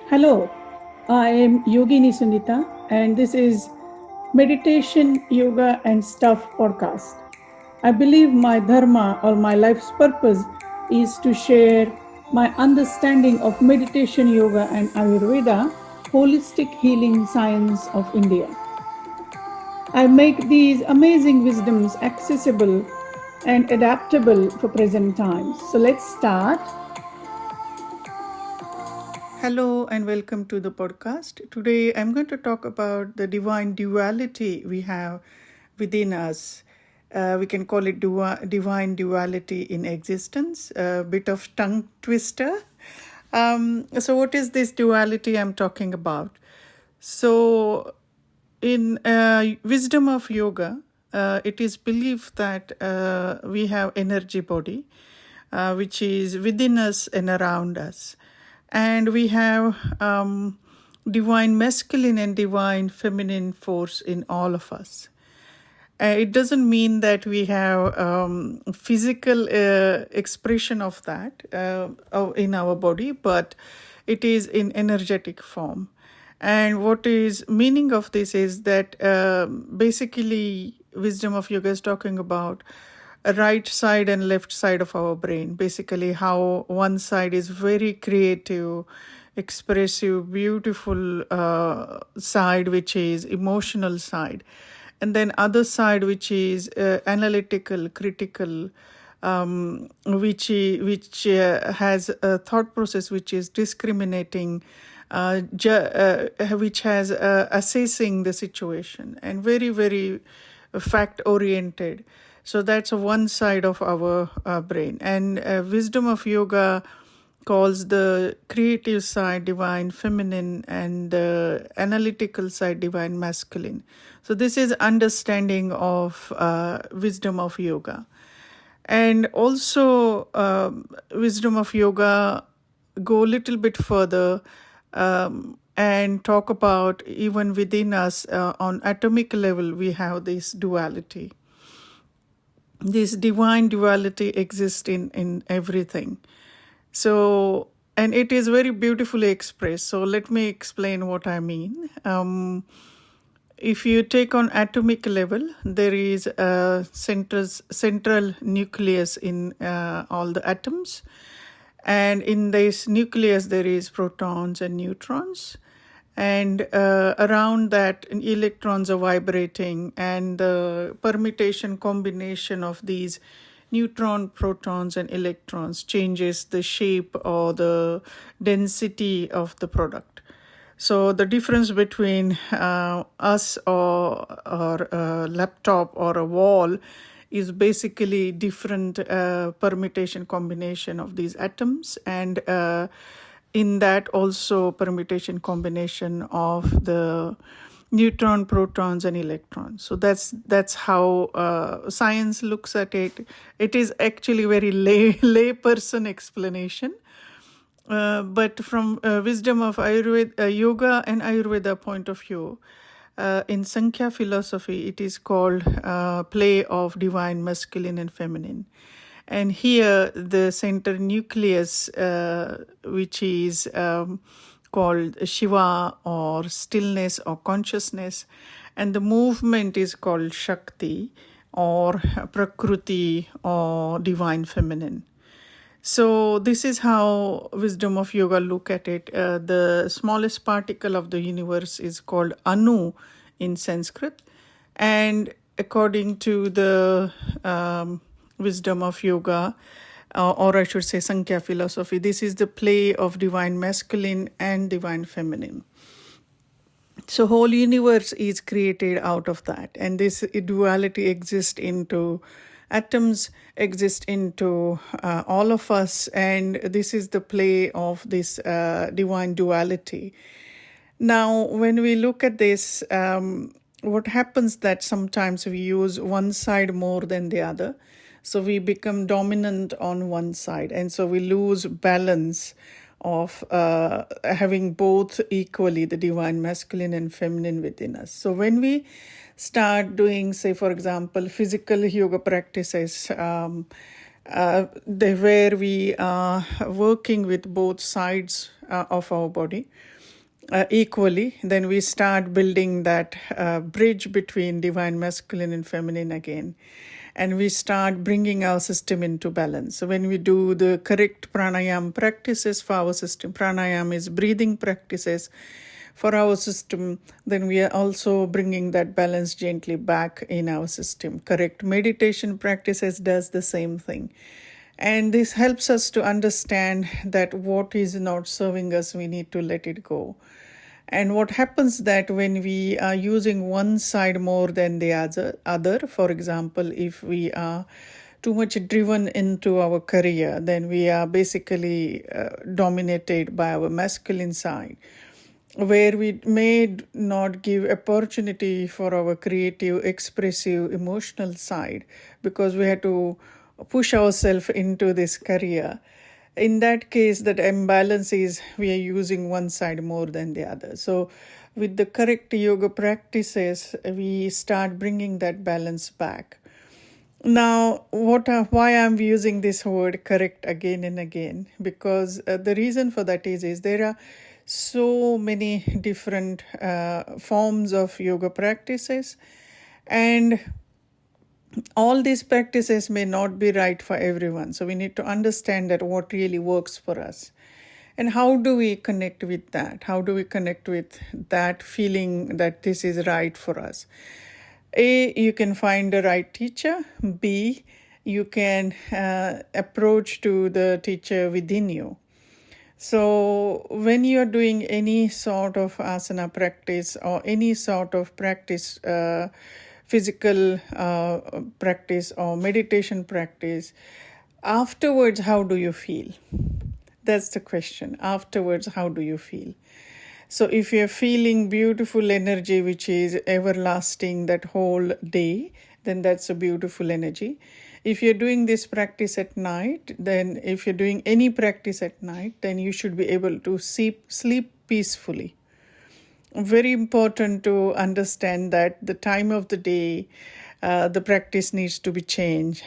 Hello, I am Yogini Sunita, and this is Meditation, Yoga, and Stuff podcast. I believe my dharma or my life's purpose is to share my understanding of meditation, yoga, and Ayurveda, holistic healing science of India. I make these amazing wisdoms accessible and adaptable for present times. So let's start. Hello and welcome to the podcast. Today I'm going to talk about the divine duality we have within us. We can call it divine duality in existence, a bit of tongue twister. So what is this duality I'm talking about? So in wisdom of yoga, it is believed that we have energy body, which is within us and around us. And we have divine masculine and divine feminine force in all of us. It doesn't mean that we have physical expression of that in our body, but it is in energetic form. And what is meaning of this is that basically wisdom of yoga is talking about a right side and left side of our brain. Basically how one side is very creative, expressive, beautiful side, which is emotional side. And then other side, which is analytical, critical, which has a thought process which is discriminating, which has assessing the situation and very, very fact-oriented. So that's one side of our brain. And wisdom of yoga calls the creative side divine feminine and the analytical side divine masculine. So this is understanding of wisdom of yoga. And also wisdom of yoga go a little bit further and talk about even within us on atomic level we have this duality. This divine duality exists in everything. So, and it is very beautifully expressed. So let me explain what I mean. If you take on atomic level, there is a central nucleus in all the atoms. And in this nucleus, there is protons and neutrons. And around that, electrons are vibrating, and the permutation combination of these neutron, protons, and electrons changes the shape or the density of the product. So the difference between us or a laptop or a wall is basically different permutation combination of these atoms, and in that also permutation combination of the neutron, protons, and electrons. So that's how science looks at it. It is actually very lay person explanation. But from wisdom of Ayurveda, yoga and Ayurveda point of view, in Sankhya philosophy, it is called play of divine masculine and feminine. And here the center nucleus, which is called Shiva or stillness or consciousness, and the movement is called Shakti or Prakriti or divine feminine. So this is how wisdom of yoga look at it. The smallest particle of the universe is called Anu in Sanskrit. And according to the wisdom of yoga, or I should say Sankhya philosophy, this is the play of divine masculine and divine feminine. So whole universe is created out of that. And this duality exists into atoms, exist into all of us, and this is the play of this divine duality. Now, when we look at this, what happens that sometimes we use one side more than the other. So we become dominant on one side, and so we lose balance of having both equally, the divine masculine and feminine within us. So when we start doing, say, for example, physical yoga practices, where we are working with both sides of our body equally, then we start building that bridge between divine masculine and feminine again. And we start bringing our system into balance. So when we do the correct pranayama practices for our system, pranayama is breathing practices for our system, then we are also bringing that balance gently back in our system. Correct meditation practices does the same thing. And this helps us to understand that what is not serving us, we need to let it go. And what happens that when we are using one side more than the other, for example, if we are too much driven into our career, then we are basically dominated by our masculine side, where we may not give opportunity for our creative, expressive, emotional side because we have to push ourselves into this career. In that case, that imbalance is we are using one side more than the other. So with the correct yoga practices, we start bringing that balance back. Now, why I'm using this word correct again and again, because the reason for that is there are so many different forms of yoga practices, and all these practices may not be right for everyone. So we need to understand that what really works for us. And how do we connect with that? How do we connect with that feeling that this is right for us? A, you can find the right teacher. B, you can approach to the teacher within you. So when you're doing any sort of asana practice or any sort of practice, physical practice or meditation practice, afterwards, how do you feel? That's the question. Afterwards, how do you feel? So if you're feeling beautiful energy, which is everlasting that whole day, then that's a beautiful energy. If you're doing this practice at night, then if you're doing any practice at night, then you should be able to sleep peacefully. Very important to understand that the time of the day, the practice needs to be changed.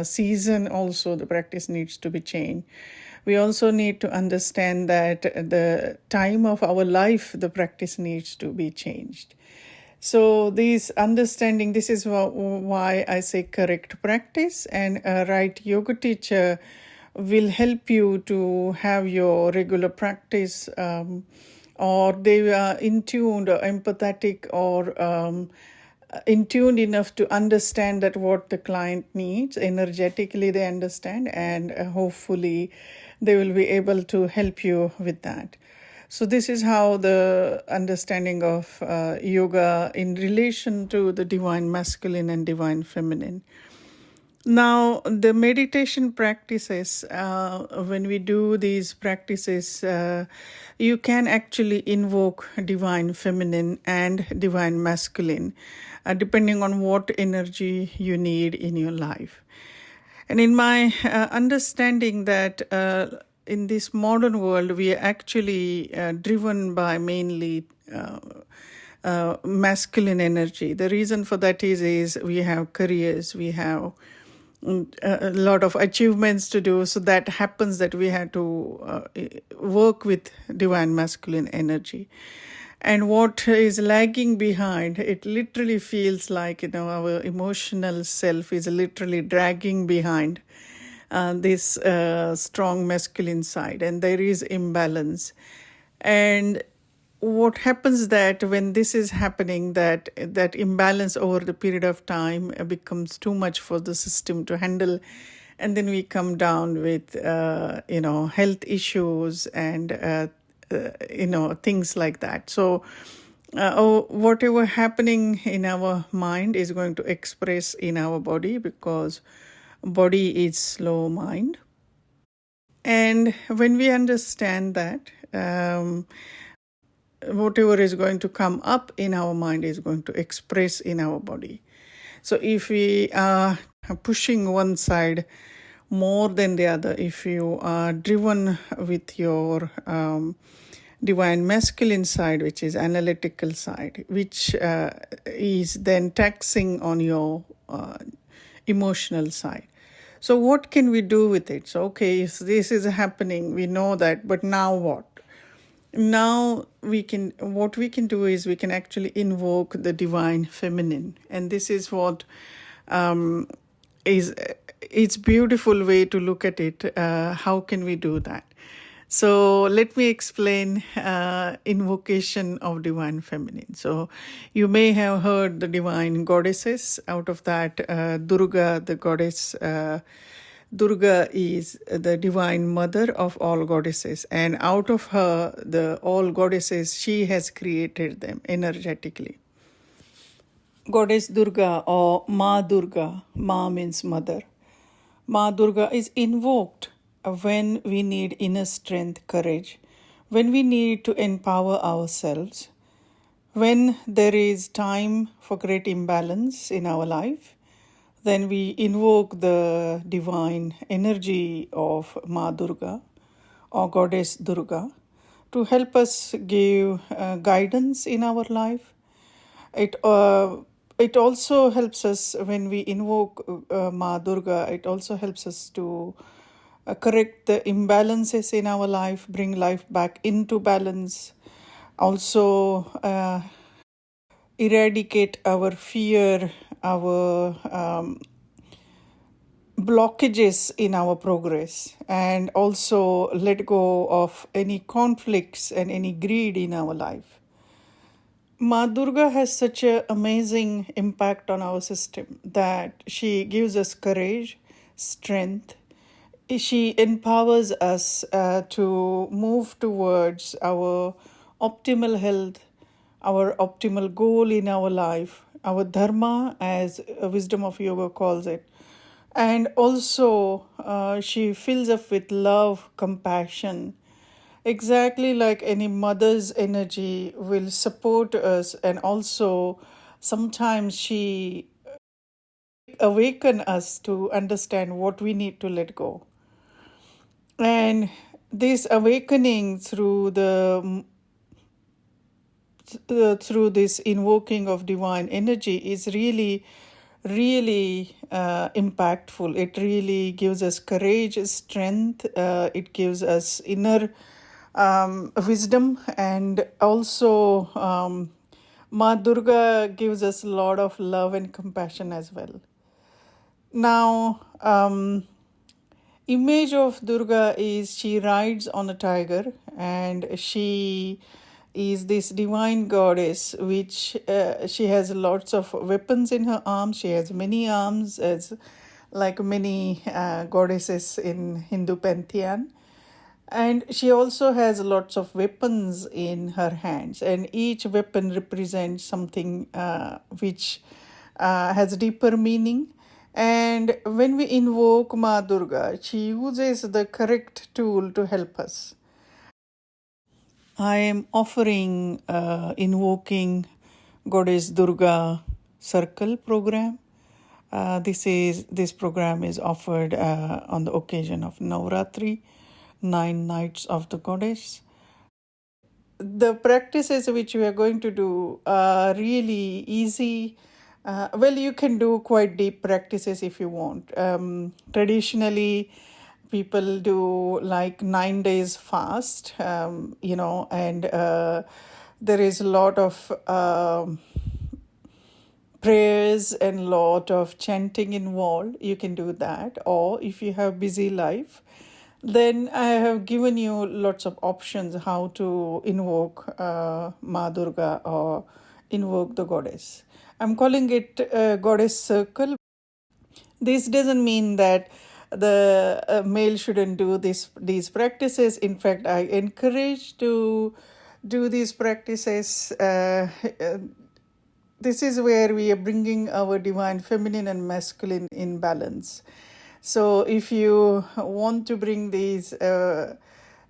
Season also, the practice needs to be changed. We also need to understand that the time of our life, the practice needs to be changed. So this understanding, this is why I say correct practice, and a right yoga teacher will help you to have your regular practice, or they are in tuned or empathetic or in tuned enough to understand that what the client needs. Energetically they understand, and hopefully they will be able to help you with that. So this is how the understanding of yoga in relation to the divine masculine and divine feminine. Now, the meditation practices, when we do these practices, you can actually invoke divine feminine and divine masculine, depending on what energy you need in your life. And in my understanding that in this modern world, we are actually driven by mainly masculine energy. The reason for that is we have careers, we have a lot of achievements to do. So that happens that we have to work with divine masculine energy. And what is lagging behind, it literally feels like, our emotional self is literally dragging behind this strong masculine side, and there is imbalance. And what happens that when this is happening, that imbalance over the period of time becomes too much for the system to handle, and then we come down with health issues and things like that. So whatever happening in our mind is going to express in our body, because body is slow mind. And when we understand that, whatever is going to come up in our mind is going to express in our body. So if we are pushing one side more than the other, if you are driven with your divine masculine side, which is analytical side, which is then taxing on your emotional side. So what can we do with it? So, okay, if this is happening, we know that, but now what? Now what we can do is we can actually invoke the divine feminine. And this is what is it's beautiful way to look at it. How can we do that? So let me explain invocation of divine feminine. So you may have heard the divine goddesses. Out of that, Durga, the goddess, Durga is the divine mother of all goddesses, and out of her, the all goddesses, she has created them energetically. Goddess Durga or Maa Durga, Maa means mother. Maa Durga is invoked when we need inner strength, courage, when we need to empower ourselves, when there is time for great imbalance in our life, then we invoke the divine energy of Maa Durga or Goddess Durga to help us give guidance in our life. It also helps us when we invoke Maa Durga. It also helps us to correct the imbalances in our life, bring life back into balance. Also, eradicate our fear, our blockages in our progress, and also let go of any conflicts and any greed in our life. Ma Durga has such an amazing impact on our system that she gives us courage, strength. She empowers us to move towards our optimal health, our optimal goal in our life, our dharma, as Wisdom of Yoga calls it. And also, she fills us with love, compassion, exactly like any mother's energy will support us. And also, sometimes she awaken us to understand what we need to let go. And this awakening through through this invoking of divine energy is really impactful. It really gives us courage, strength. It gives us inner wisdom, and also Ma Durga gives us a lot of love and compassion as well. Now, image of Durga is she rides on a tiger, and she is this divine goddess which she has lots of weapons in her arms. She has many arms, as like many goddesses in Hindu pantheon. And she also has lots of weapons in her hands, and each weapon represents something which has deeper meaning. And when we invoke Ma Durga, she uses the correct tool to help us. I am offering invoking Goddess Durga Circle program. This program is offered on the occasion of Navratri, 9 nights of the goddess. The practices which we are going to do are really easy. Well, you can do quite deep practices if you want. Traditionally, people do like 9 days fast, and there is a lot of prayers and lot of chanting involved. You can do that. Or if you have busy life, then I have given you lots of options how to invoke Ma Durga or invoke the goddess. I'm calling it Goddess Circle. This doesn't mean that the male shouldn't do these practices. In fact, I encourage to do these practices. This is where we are bringing our divine feminine and masculine in balance. So if you want to bring these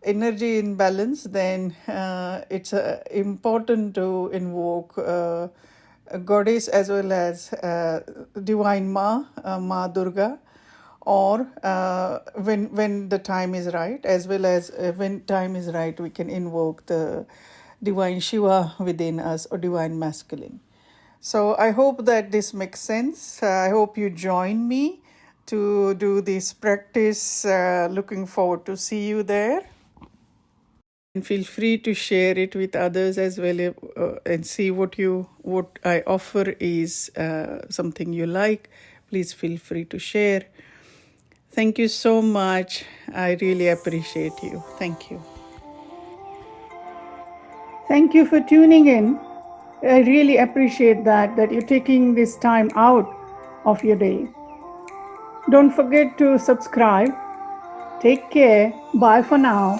energy in balance, then it's important to invoke a goddess as well as divine Ma Durga, or when the time is right, as well as when time is right, we can invoke the divine Shiva within us or divine masculine. So I hope that this makes sense. I hope you join me to do this practice. Looking forward to see you there. And feel free to share it with others as well, and see what I offer is something you like. Please feel free to share. Thank you so much. I really appreciate you. Thank you. Thank you for tuning in. I really appreciate that you're taking this time out of your day. Don't forget to subscribe. Take care. Bye for now.